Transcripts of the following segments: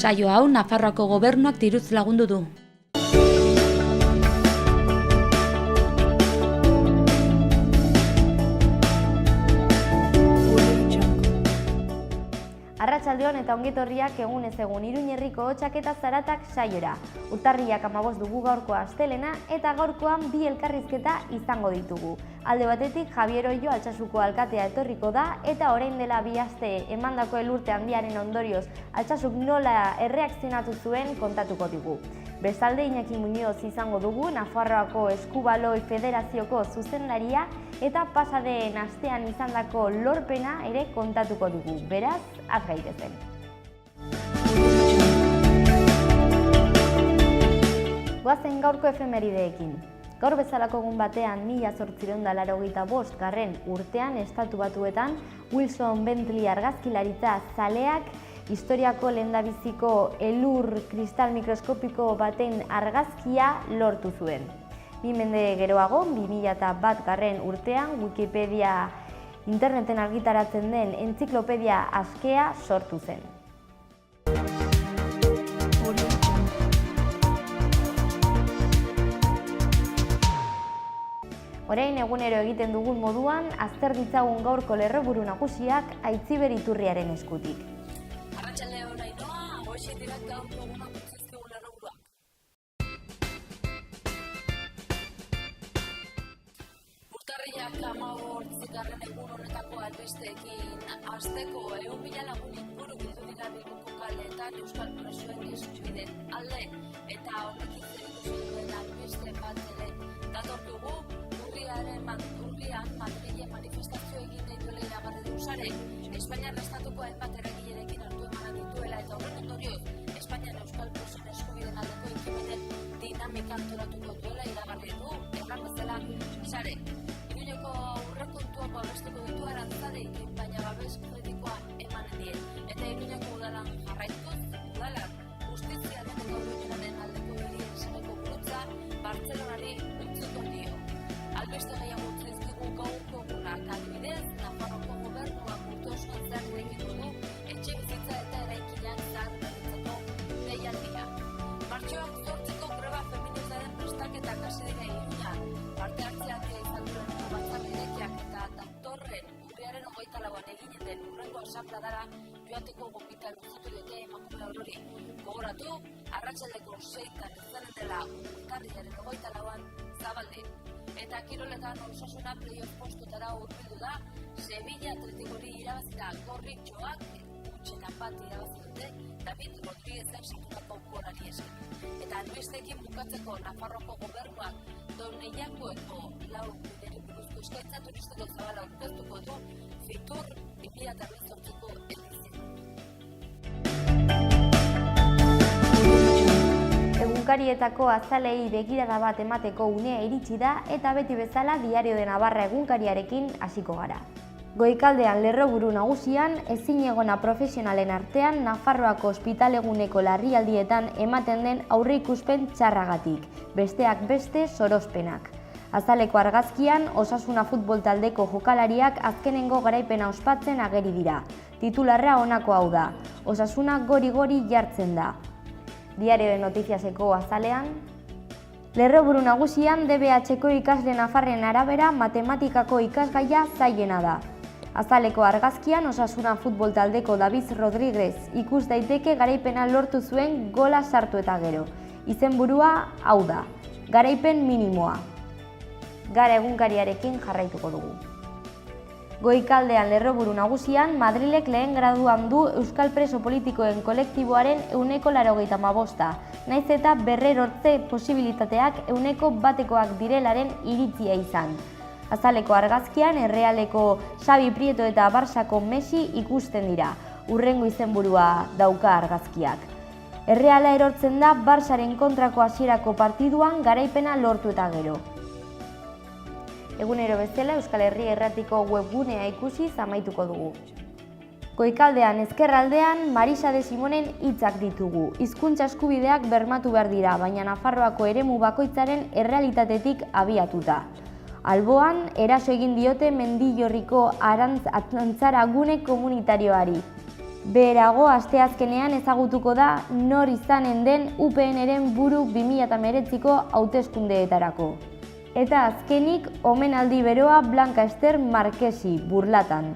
Saio hau Nafarroako gobernuak diruz lagundu du. Arratsaldeon eta ongetorriak egun ez egun Iruin herriko hotsak eta zaratak saiora. Urtarrilak 15 dugu gaurkoa astelena eta gaurkoan bi elkarrizketa izango ditugu. Alde batetik Javier Oio Altsasuko alkatea etorriko da eta orain dela 2 aste emandako elurte handiaren ondorioz Altsasuk nola erreakzionatu zuen kontatuko digu. Bestalde Iñaki Muñoz izango dugu Nafarroako Eskubaloi Federazioko zuzendaria eta pasadeen astean izandako lorpena ere kontatuko dugu. Beraz, az gaitezen. Goazen gaurko efemerideekin. Gaur bezalako egun batean 1885 garren urtean Estatu Batuetan Wilson Bentley argazkilaritza zaleak historiako lehendabiziko elur kristal mikroskopiko baten argazkia lortu zuen. 2 mende geroago, 2001 garren urtean Wikipedia interneten argitaratzen den entziklopedia askea sortu zen. Orain egunero egiten dugun moduan, azter ditzagun gaurko lerroburu nagusiak Aitziber Iturriaren eskutik. Arratsalde on Ainhoa, hoxe dira gaurko egunak utzizkigun lerroburuak. Urtarrilak 15 egun honetako albesteekin hasteko 100.000 lagun inguru bildu dira Bilboko kaleetan euskal presoen eskubideen alde eta horrekin zerikusi duen albiste bat ere datorkigu. Urrian Madrilen manifestazio egin nahi duela iragarri du sare. Espainiar estatuko hainbat eragilerekin hartu emanak dituela eta horren ondorioz Espainian euskal presoen eskubideen aldeko ekimenen dinamika antolatuko duela iragarri du. Erran bezala sare. Iruñeko aurrekontuak babestuko ditu Arantzadek, baina babes kritikoa emanen die. Eta Iruñeko udalan jarraituz, udalan justiziaren eta oroimenaren aldeko herrien sareko burutza Bartzelonari utziko dio. Albeste gehiago utzizkigu gaurko egunak, adibidez, Nafarroko gobernuak urte osoan zehar irekiko du etxe bizitza eta eraikinak zaharberritzeko deialdia. Martxoak 8ko greba feministaren prestaketak hasi dira Iruñan, parte hartzeak izan duen batzar irekiak eta datorren urriaren 24an eginen den hurrengo asambladara joateko gonbita luzatu dute emakume orori. Gogoratu, arratsaldeko 6tan izanen dela urtarrilaren 24an Zabalde. Eta kiroletan Osasuna playoff postutara hurbildu da, Sevilla Atletikori irabazita Gorritxoak gutxetan bat irabazi dute David Rodríguezen sartutako golari esker. Eta albesteekin bukatzeko Nafarroko gobernuak Doneiakoeko lau bideri buruzko eskaintza turistiko zabala aurkeztuko du Fitur 2018ko edizioa. Egunkarietako azalei begirada bat emateko unea iritsi da eta beti bezala Diario de Navarra egunkariarekin hasiko gara. Goikaldean lerroburu nagusian ezinegona profesionalen artean Nafarroako ospitaleguneko larrialdietan ematen den aurreikuspen txarragatik, besteak beste sorospenak. Azaleko argazkian Osasuna futbol taldeko jokalariak azkenengo garaipena ospatzen ageri dira. Titularra honako hau da: Osasuna gori-gori jartzen da. Diario de Noticiaseko azalean, lerroburu nagusian DBH-ko ikasle nafarren arabera matematikako ikasgaia zailena da. Azaleko argazkian Osasuna futbol taldeko David Rodríguez ikus daiteke garaipena lortu zuen gola sartu eta gero. Izenburua hau da: garaipen minimoa. Gara egunkariarekin jarraituko dugu. Goikaldean lerroburu nagusian, Madrilek lehen graduan du euskal preso politikoen kolektiboaren 85%, naiz eta berrerortze posibilitateak 100%koak direlaren iritzia izan. Azaleko argazkian, Errealeko Xabi Prieto eta Barsako Messi ikusten dira, hurrengo izenburua dauka argazkiak. Erreala erortzen da Barsaren kontrako hasierako partiduan garaipena lortu eta gero. Egunero bezala Euskal Herri Erratiko webgunea ikusi amaituko dugu. Goikaldean ezkerraldean Marisa de Simonen hitzak ditugu. Hizkuntza eskubideak bermatu behar dira, baina Nafarroako eremu bakoitzaren errealitatetik abiatuta. Alboan, eraso egin diote Mendillorriko Arantzara gune komunitarioari. Beherago, asteazkenean ezagutuko da nor izanen den UPNren buru 2019ko hauteskundeetarako. Eta azkenik, omenaldi beroa Blanca Ester Marquesi, Burlatan.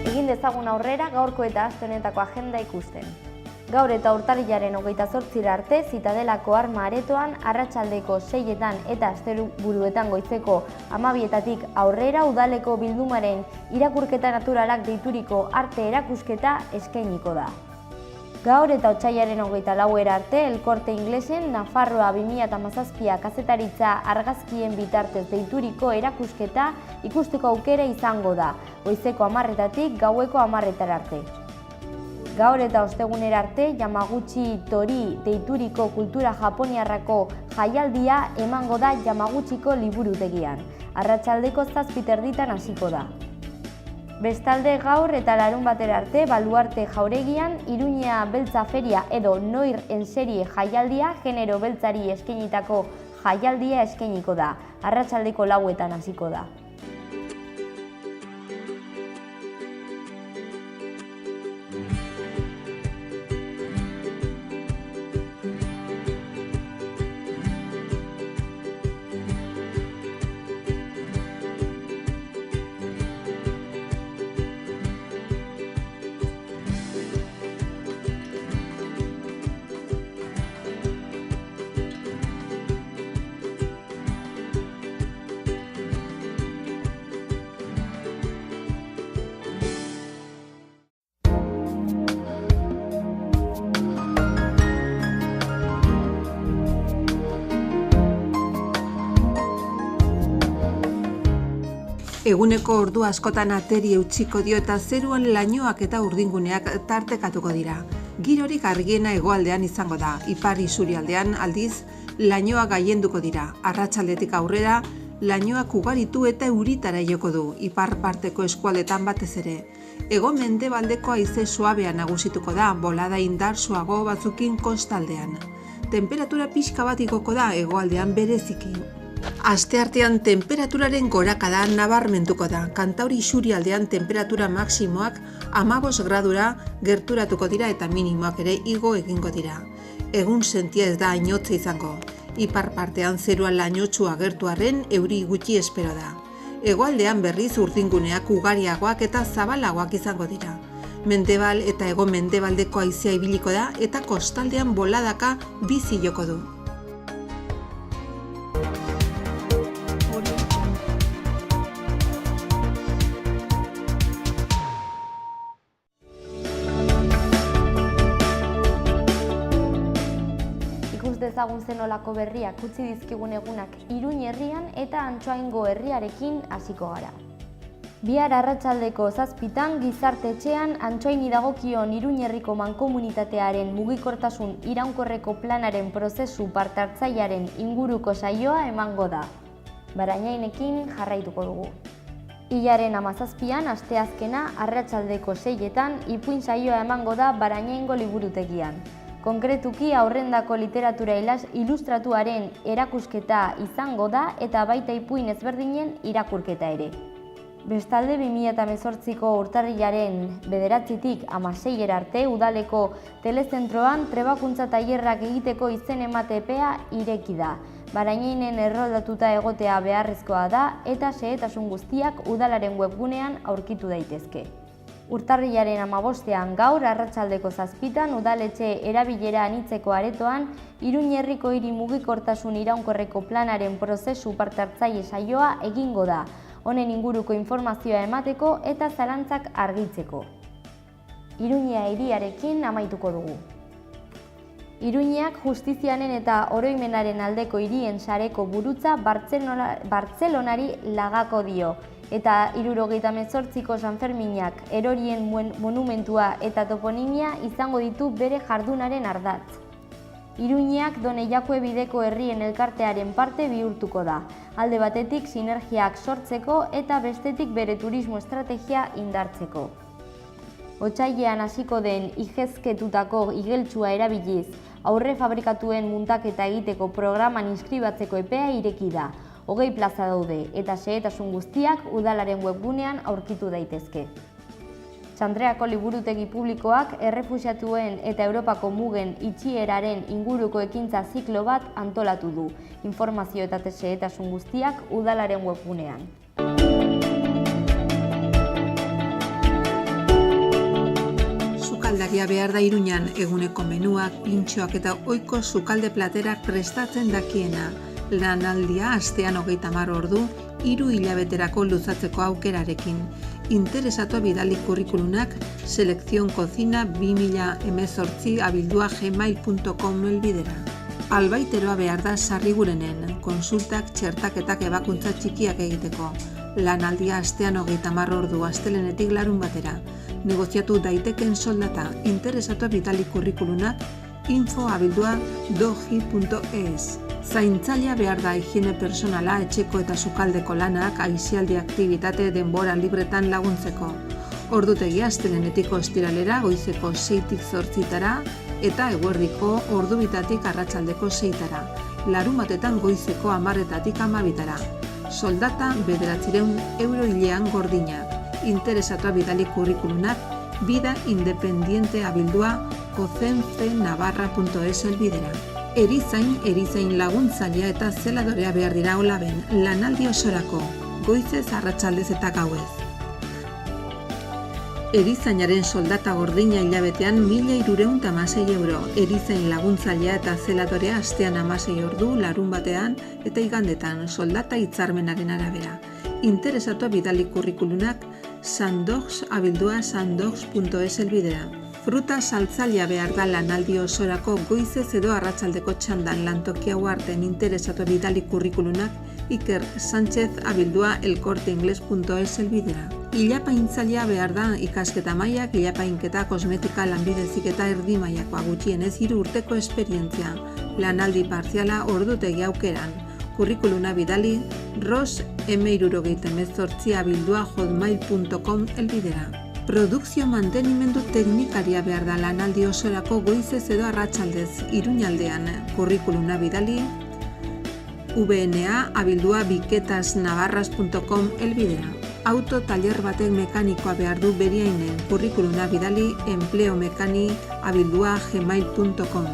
Egin dezagun aurrera gaurko eta aste honetako agenda ikusten. Gaur eta urtarrilaren 28 arte, Zitadelako Arma Aretoan, arratsaldeko 6etan eta asteburuetan goizeko 12etatik aurrera udaleko bildumaren irakurketa naturalak deituriko arte erakusketa eskainiko da. Gaur eta otsailaren 24 arte, El Corte Inglesen Nafarroa 2017 kazetaritza argazkien bitartez deituriko erakusketa ikusteko aukera izango da, goizeko 10etatik gaueko 10etara arte. Gaur eta ostegunera arte, Yamaguchi Tori deituriko kultura japoniarrako jaialdia emango da Yamaguchiko liburutegian. Arratsaldeko 7:30 hasiko da. Bestalde gaur eta larunbatera arte, Baluarte Jauregian, Iruña Beltza Feria edo Noir en Serie jaialdia, genero beltzari eskainitako jaialdia eskainiko da. Arratsaldeko 4etan hasiko da. Eguneko ordu askotan ateri eutsiko dio eta zeruan lainoak eta urdinguneak tartekatuko dira. Girorik argiena hegoaldean izango da, ipar isurialdean aldiz lainoa gailenduko dira. Arratsaldetik aurrera lainoak ugaritu eta euritara joko du, ipar parteko eskualdetan batez ere. Hego-mendebaldeko haize suabea nagusituko da, bolada indartsuago batzukin kostaldean. Temperatura pixka bat igoko da hegoaldean bereziki. Asteartean temperaturaren gorakada nabarmentuko da. Kantauri isurialdean temperatura maksimoak 15 gradura gerturatuko dira eta minimoak ere igo egingo dira. Egun sentia ez da hainotza izango. Ipar partean zerua lainotsua agertu arren euri gutxi espero da. Hegoaldean berriz urdinguneak ugariagoak eta zabalagoak izango dira. Mendebal eta hego-mendebaldeko haizea ibiliko da eta kostaldean boladaka bizi joko du. Dezagun zenolako berriak utzi dizkigun egunak Iruñ herrian eta Antsoaingo herriarekin hasiko gara. Bihar arratsaldeko 7etan gizarte etxean Antsoaini dagokion Iruñ herriko mankomunitatearen mugikortasun iraunkorreko planaren prozesu parte-hartzailearen inguruko saioa emango da. Barainainekin jarraituko dugu. Hilaren 17an asteazkena arratsaldeko 6etan ipuin saioa emango da Barainaingo liburutegian. Konkretuki aurrendako literatura ilustratuaren erakusketa izango da eta baita ipuin ezberdinen irakurketa ere. Bestalde 2018ko urtarrilaren 9tik 16 arte udaleko telezentroan trebakuntza tailerrak egiteko izen emate epea ireki da. Barainainen erroldatuta egotea beharrezkoa da eta xehetasun guztiak udalaren webgunean aurkitu daitezke. Urtarrilaren 15ean gaur arratsaldeko 7etan udaletxe erabilera anitzeko aretoan Iruñ herriko hiri mugikortasun iraunkorreko planaren prozesu parte-hartzaile saioa egingo da, honen inguruko informazioa emateko eta zalantzak argitzeko. Iruña hiriarekin amaituko dugu. Iruñak justizianen eta oroimenaren aldeko hirien sareko burutza Bartzelonari lagako dio. Eta 78ko Sanferminak erorien monumentua eta toponimia izango ditu bere jardunaren ardatz. Iruñak Doneiakue bideko herrien elkartearen parte bihurtuko da, alde batetik sinergiak sortzeko eta bestetik bere turismo estrategia indartzeko. Otsailean hasiko den igezketutako igeltsua erabiliz aurre fabrikatuen muntaketa egiteko programan inskribatzeko epea ireki da. 20 plaza daude eta xehetasun guztiak udalaren webgunean aurkitu daitezke. Txandreako liburutegi publikoak errefuxiatuen eta Europako mugen itxieraren inguruko ekintza ziklo bat antolatu du. Informazio eta xehetasun guztiak udalaren webgunean. Sukaldaria behar da Iruñan eguneko menuak, pintxoak eta ohiko sukalde platerak prestatzen dakiena. Lanaldia astean 30 ordu, 3 hilabeterako luzatzeko aukerarekin. Interesatua bidali kurrikulunak selección2018@gmail.com helbidera. Albaiteroa behar da Sarrigurenen, konsultak, txertaketak ebakuntza txikiak egiteko. Lanaldia astean 30 ordu astelehenetik larunbatera. Negoziatu daiteken soldata. Interesatua bidali kurrikulunak info@dogi.es. Zaintzailea behar da higiene personala, etxeko eta sukaldeko lanak, aisialdi aktibitate denbora libretan laguntzeko. Ordutegia astelehenetik ostiralera goizeko 6tik 8 eta eguerdiko ordubitatik arratsaldeko 6. Larunbatetan goizeko 10etatik 12. Soldata 900 euro hilean gordinak. Interesatua bidali kurrikulunak Vida Independiente abildua cocenfenavarra.es helbidera. Erizain laguntzailea eta zeladorea behar dira Olaben, lanaldi osorako, goizez, arratsaldez eta gauez. Erizainaren soldata gordina hilabetean 1.316 euro. Erizain laguntzailea eta zeladorea astean 16 ordu, larunbatean eta igandetan, soldata hitzarmenaren arabera. Interesatua bidali kurrikulunak sandogs@sandogs.es helbidera. Fruta saltzailea behar da lanaldi osorako goizez edo arratsaldeko txandan lantokia uarten. Interesatua bidali kurrikulunak Iker Sánchez@elcorteingles.es helbidera. Ilapaintzailea behar da ikasketa mailak, ilapainketa, kosmetika, lanbide heziketa erdi mailakoa, gutxienez 3 urteko esperientzia. Lanaldi partziala ordutegi aukeran. Kurrikuluna bidali ros m78@hotmail.com helbidera. Produkzio mantenimendu teknikaria behar da lanaldi osorako goizez edo arratsaldez Iruñaldean. Kurrikuluna bidali vna@biketasnavarras.com helbidera. Auto taller batek mekanikoa behar du Beriainen. Kurrikuluna bidali empleomekani@gmail.com.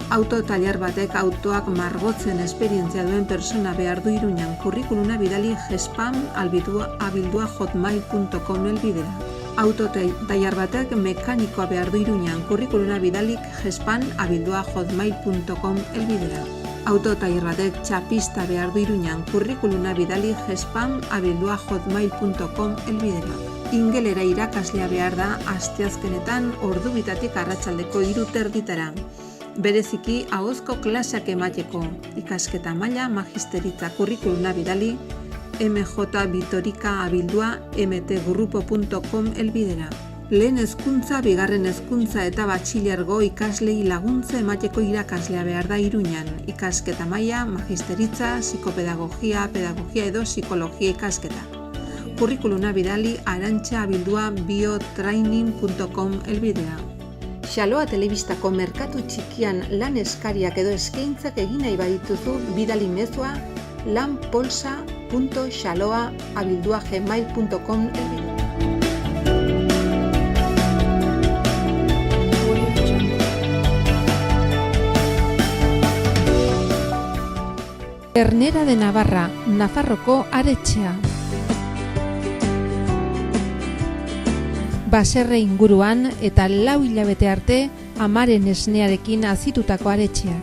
Auto taller batek autoak margotzen esperientzia duen persona behar du Iruñan. Kurrikuluna bidali gespam@hotmail.com helbidera. Auto taller batek mekanikoa behar du Iruñan. Kurrikuluna bidali gespam@hotmail.com helbidera. Auto taller batek txapista behar du Iruñan. Kurrikuluna bidali gespam@hotmail.com helbidera. Ingelera irakaslea behar da asteazkenetan ordubitatik arratsaldeko 3:30. Bereziki ahozko klaseak emateko. Ikasketa maila magisteritza. Kurrikuluna bidali mjvitorica@mtgrupo.com helbidera. Lehen hezkuntza, bigarren hezkuntza eta batxilergo ikaslei laguntza emateko irakaslea behar da Iruñan. Ikasketa maila magisteritza, psikopedagogia, pedagogia edo psikologia ikasketa. Kurrikuluna bidali arantxa@biotraining.com helbidera. Xaloa telebistako merkatu txikian lan eskariak edo eskaintzak egin nahi badituzu bidali mezua lanpolsa.xaloa@gmail.com helbidera. Ternera de Navarra, Nafarroko aretxea. Baserre inguruan eta 4 hilabete arte amaren esnearekin azitutako aretxeak.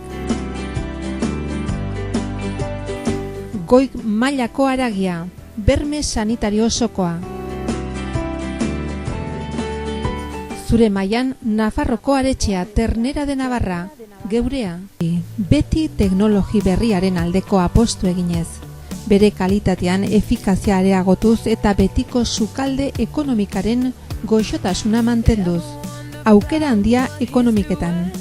Goi mailako haragia, berme sanitario osokoa. Zure mailan Nafarroko aretxea, Ternera de Navarra, geurea. Beti teknologi berriaren aldeko apostu eginez. Bere kalitatean efikazia areagotuz eta betiko sukalde ekonomikaren goxotasuna mantenduz. Aukera handia ekonomiketan.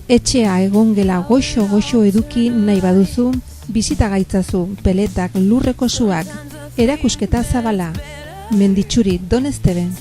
Etxea egongela goxo eduki nahi baduzu, bizita gaitzazu, peletak, lurreko suak, erakusketa zabala. Menditxuri, Don Esteben.